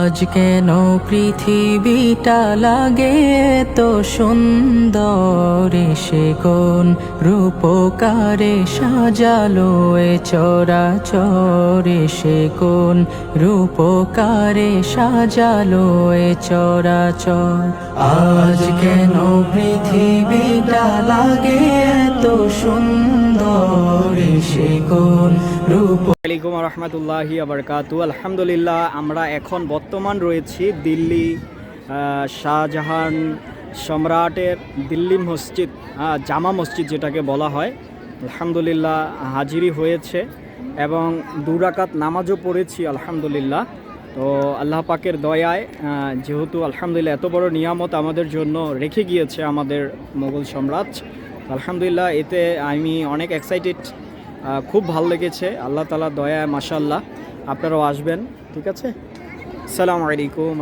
আজ কেন পৃথিবীটা লাগে তো সুন্দর, সে কোন রূপকারে সাজালো এ চরাচর, সে কোন রূপকারে সাজালো এ চরাচর। আজ কেন পৃথিবীটা লাগে তো সুন্দর, সে কোন রূপ। আসসালামু আলাইকুম রহমতুল্লাহি আবরকাতু। আলহামদুলিল্লাহ, আমরা এখন বর্তমান রয়েছি দিল্লি শাহজাহান সম্রাটের দিল্লি মসজিদ, জামা মসজিদ যেটাকে বলা হয়। আলহামদুলিল্লাহ হাজিরি হয়েছে এবং 2 রাকাত নামাজও পড়েছি আলহামদুলিল্লাহ। তো আল্লাহ পাকের দয়ায় যেহেতু আলহামদুলিল্লাহ এত বড় নিয়ামত আমাদের জন্য রেখে গিয়েছে আমাদের মোগল সম্রাট, আলহামদুলিল্লাহ এতে আমি অনেক এক্সাইটেড, খুব ভালো লেগেছে। আল্লাহ তাআলার দয়ায় মাশাআল্লাহ। আপনারাও আসবেন, ঠিক আছে? আসসালামু আলাইকুম।